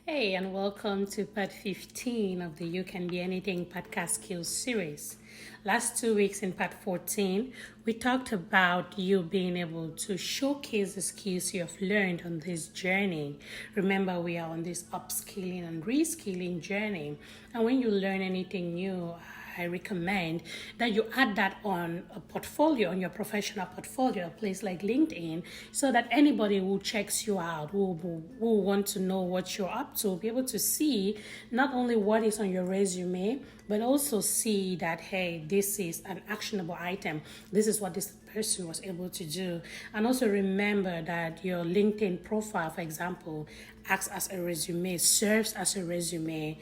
Hey, and welcome to part 15 of the You Can Be Anything podcast skills series. Last 2 weeks in part 14, we talked about you being able to showcase the skills you have learned on this journey. Remember, we are on this upskilling and reskilling journey. And when you learn anything new, I recommend that you add that on a portfolio, on your professional portfolio, a place like LinkedIn, so that anybody who checks you out, who want to know what you're up to, will be able to see not only what is on your resume, but also see that, hey, this is an actionable item. This is what this person was able to do. And also remember that your LinkedIn profile, for example, acts as a resume, serves as a resume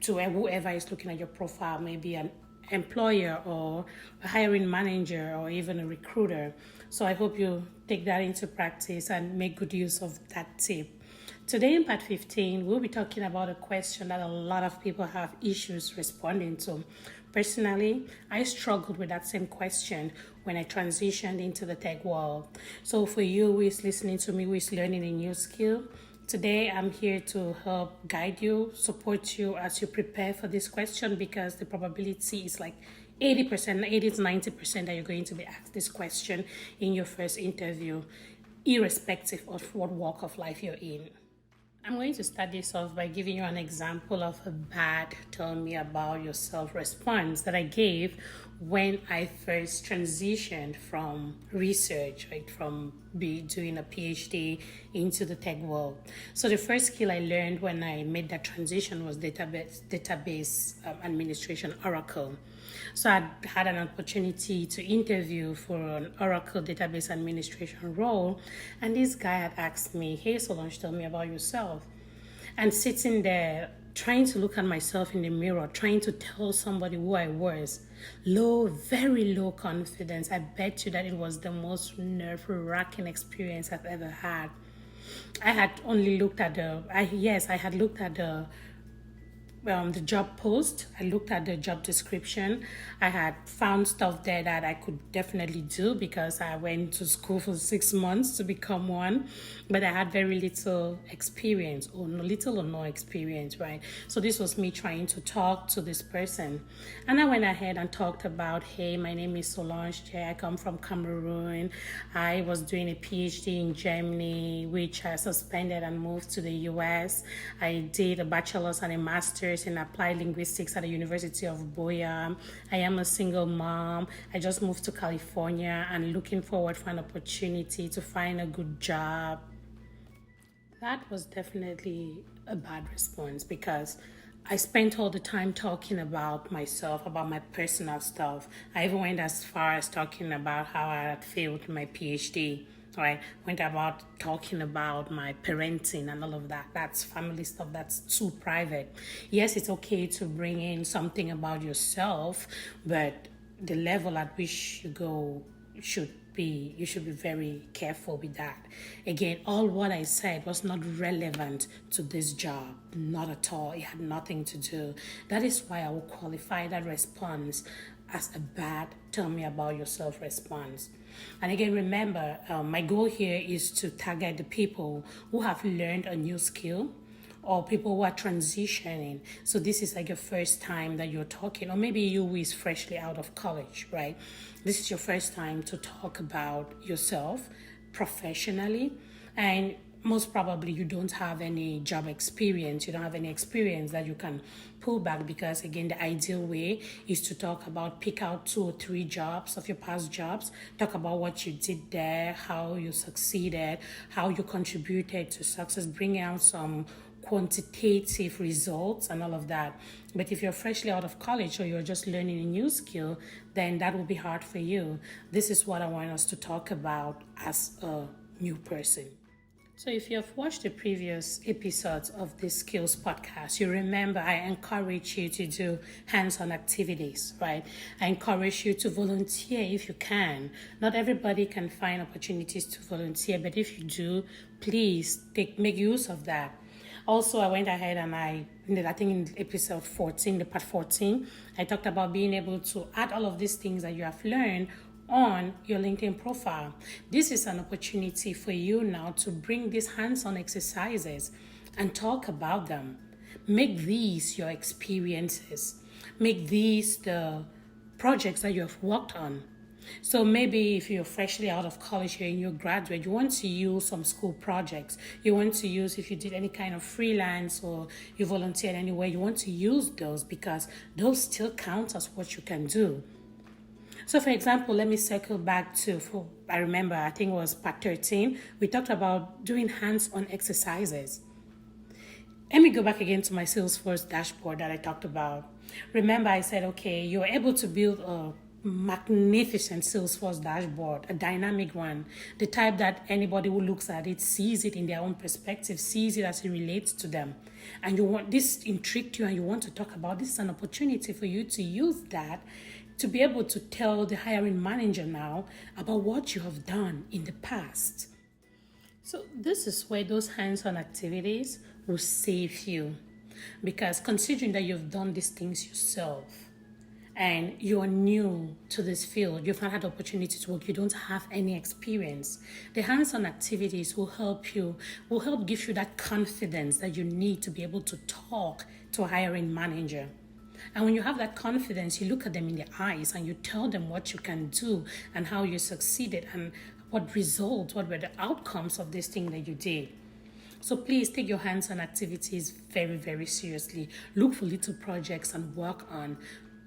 to whoever is looking at your profile, maybe an employer or a hiring manager or even a recruiter. So I hope you take that into practice and make good use of that tip. Today in part 15, we'll be talking about a question that a lot of people have issues responding to. Personally, I struggled with that same question when I transitioned into the tech world. So for you who is listening to me, who is learning a new skill, today, I'm here to help guide you, support you as you prepare for this question because the probability is like 80%, 80 to 90% that you're going to be asked this question in your first interview, irrespective of what walk of life you're in. I'm going to start this off by giving you an example of a bad tell me about yourself response that I gave when I first transitioned from research, right, from doing a PhD into the tech world. So the first skill I learned when I made that transition was database administration, Oracle. So I had an opportunity to interview for an Oracle database administration role, and this guy had asked me, "Hey Solange, tell me about yourself." And sitting there, trying to look at myself in the mirror, trying to tell somebody who I was, very low confidence. I bet you that it was the most nerve-wracking experience I've ever had. I had only looked at I had looked at the job post. I looked at the job description. I had found stuff there that I could definitely do because I went to school for 6 months to become one, but I had very little experience or no experience, right? So this was me trying to talk to this person. And I went ahead and talked about, hey, my name is Solange. I come from Cameroon. I was doing a PhD in Germany, which I suspended and moved to the US. I did a bachelor's and a master's in applied linguistics at the University of Boya. I am a single mom. I just moved to California and looking forward for an opportunity to find a good job. That was definitely a bad response because I spent all the time talking about myself, about my personal stuff. I even went as far as talking about how I had failed my PhD. Right, went about talking about my parenting and all of that. That's family stuff. That's too private. Yes, it's okay to bring in something about yourself, but the level at which you go you should be very careful with that. Again, all what I said was not relevant to this job, not at all. It had nothing to do. That is why I will qualify that response as a bad tell me about yourself response. And again, remember, my goal here is to target the people who have learned a new skill or people who are transitioning. So this is like your first time that you're talking, or maybe you who is freshly out of college, right? This is your first time to talk about yourself professionally, and most probably you don't have any job experience. You don't have any experience that you can pull back because, again, the ideal way is to talk about, pick out 2 or 3 jobs of your past jobs, talk about what you did there, how you succeeded, how you contributed to success, bring out some quantitative results and all of that. But if you're freshly out of college or you're just learning a new skill, then that will be hard for you. This is what I want us to talk about as a new person. So if you have watched the previous episodes of this skills podcast, you remember I encourage you to do hands-on activities, right? I encourage you to volunteer if you can. Not everybody can find opportunities to volunteer, but if you do, please make use of that. Also, I went ahead and I think in episode 14, the part 14, I talked about being able to add all of these things that you have learned on your LinkedIn profile. This is an opportunity for you now to bring these hands-on exercises and talk about them. Make these your experiences. Make these the projects that you have worked on. So maybe if you're freshly out of college, you're in your graduate, you want to use some school projects. You want to use, if you did any kind of freelance or you volunteered anywhere, you want to use those because those still count as what you can do. So for example, let me circle back to, I remember, I think it was part 13, we talked about doing hands-on exercises. Let me go back again to my Salesforce dashboard that I talked about. Remember, I said, okay, you're able to build a magnificent Salesforce dashboard, a dynamic one, the type that anybody who looks at it sees it in their own perspective, sees it as it relates to them. And you want this intrigued you and you want to talk about this is an opportunity for you to use that to be able to tell the hiring manager now about what you have done in the past. So this is where those hands-on activities will save you, because considering that you've done these things yourself and you're new to this field, you've not had the opportunity to work, you don't have any experience, the hands-on activities will help give you that confidence that you need to be able to talk to a hiring manager. And when you have that confidence, you look at them in the eyes and you tell them what you can do and how you succeeded and what were the outcomes of this thing that you did. So please take your hands-on activities very, very seriously. Look for little projects and work on.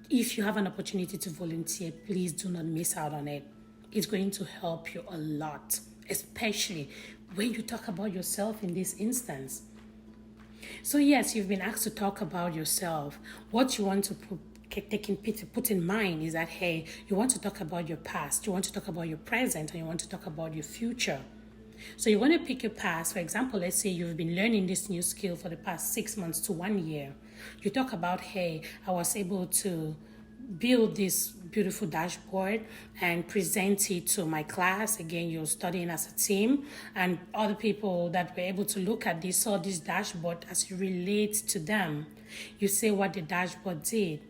If you have an opportunity to volunteer, please do not miss out on it. It's going to help you a lot, especially when you talk about yourself in this instance. So yes, you've been asked to talk about yourself. What you want to put in mind is that, hey, you want to talk about your past, you want to talk about your present, and you want to talk about your future. So you want to pick your past. For example, let's say you've been learning this new skill for the past 6 months to 1 year. You talk about, hey, I was able to build this beautiful dashboard and present it to my class. Again, you're studying as a team, and other people that were able to look at this saw this dashboard as it relates to them. You say what the dashboard did.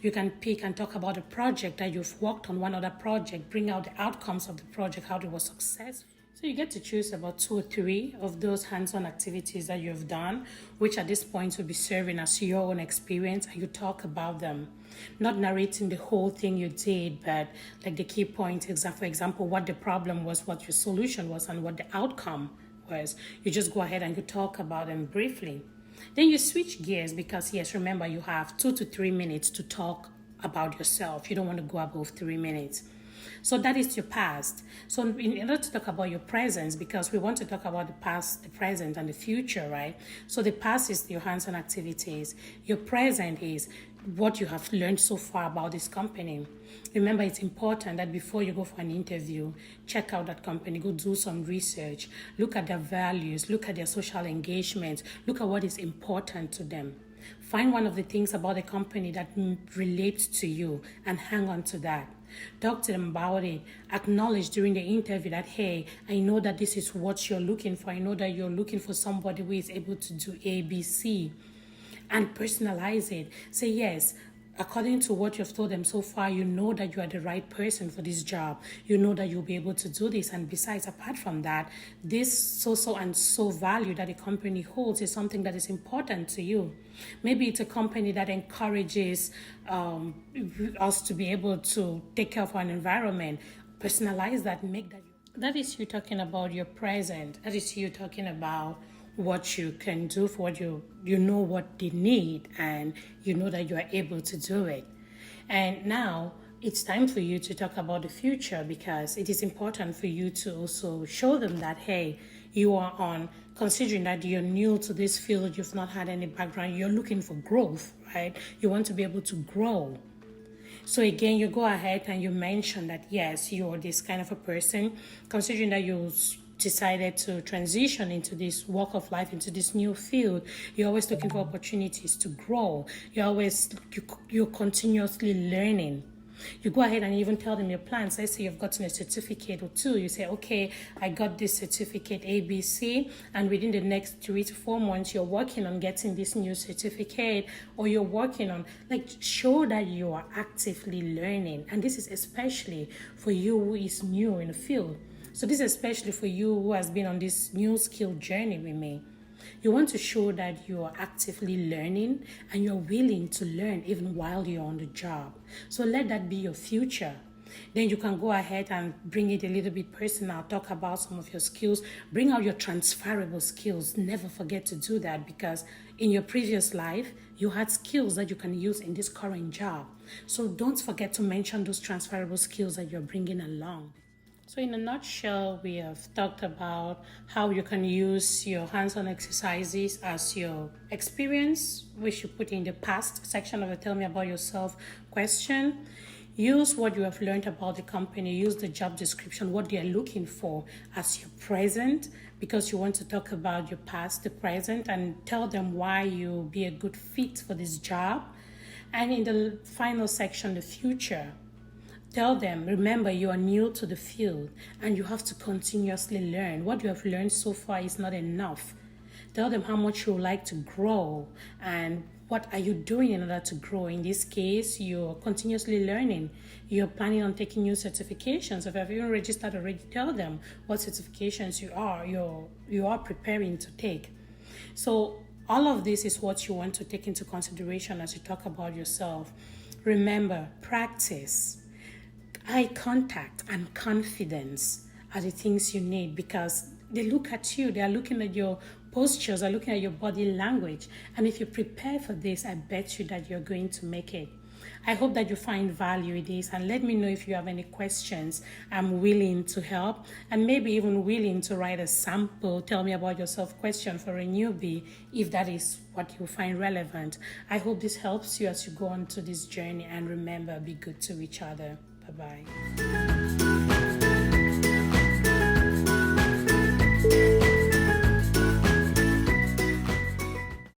You can pick and talk about a project that you've worked on, one other project, bring out the outcomes of the project, how it was successful. So you get to choose about 2 or 3 of those hands-on activities that you've done, which at this point will be serving as your own experience, and you talk about them. Not narrating the whole thing you did, but like the key points, for example, what the problem was, what your solution was, and what the outcome was. You just go ahead and you talk about them briefly. Then you switch gears because, yes, remember, you have 2 to 3 minutes to talk about yourself. You don't want to go above 3 minutes. So that is your past. So in order to talk about your present, because we want to talk about the past, the present, and the future, right? So the past is your hands-on activities. Your present is what you have learned so far about this company. Remember, it's important that before you go for an interview, check out that company, go do some research, look at their values, look at their social engagement, look at what is important to them. Find one of the things about the company that relates to you and hang on to that. Talk to them about it. Acknowledge during the interview that, hey, I know that this is what you're looking for. I know that you're looking for somebody who is able to do A, B, C. And personalize it. Say, yes, according to what you've told them so far, you know that you are the right person for this job. You know that you'll be able to do this. And besides, apart from that, this so and so value that the company holds is something that is important to you. Maybe it's a company that encourages us to be able to take care of our environment. Personalize that, make that. That is you talking about your present. That is you talking about what you can do for what you know what they need, and you know that you are able to do it. And now it's time for you to talk about the future, because it is important for you to also show them that, hey, you are on, considering that you're new to this field, you've not had any background, you're looking for growth, right? You want to be able to grow. So again, you go ahead and you mention that, yes, you're this kind of a person, considering that you decided to transition into this walk of life, into this new field. You're always looking for opportunities to grow. You're continuously learning. You go ahead and even tell them your plans. Let's say you've gotten a certificate or 2. You say, okay, I got this certificate ABC, and within the next 3 to 4 months, you're working on getting this new certificate, or you're working on, show that you are actively learning. And this is especially for you who is new in the field. So this is especially for you who has been on this new skill journey with me. You want to show that you are actively learning and you're willing to learn even while you're on the job. So let that be your future. Then you can go ahead and bring it a little bit personal, talk about some of your skills, bring out your transferable skills. Never forget to do that, because in your previous life, you had skills that you can use in this current job. So don't forget to mention those transferable skills that you're bringing along. So in a nutshell, we have talked about how you can use your hands-on exercises as your experience, which you put in the past section of the Tell Me About Yourself question. Use what you have learned about the company, use the job description, what they are looking for as your present, because you want to talk about your past, the present, and tell them why you'll be a good fit for this job. And in the final section, the future, tell them, remember, you are new to the field and you have to continuously learn. What you have learned so far is not enough. Tell them how much you would like to grow and what are you doing in order to grow. In this case, you're continuously learning. You're planning on taking new certifications. If you have even registered already, tell them what certifications you are preparing to take. So all of this is what you want to take into consideration as you talk about yourself. Remember, practice. Eye contact and confidence are the things you need, because they look at you, they are looking at your postures, are looking at your body language. And if you prepare for this, I bet you that you're going to make it. I hope that you find value in this, and let me know if you have any questions. I'm willing to help, and maybe even willing to write a sample Tell Me About Yourself question for a newbie if that is what you find relevant. I hope this helps you as you go on to this journey, and remember, be good to each other. Bye-bye.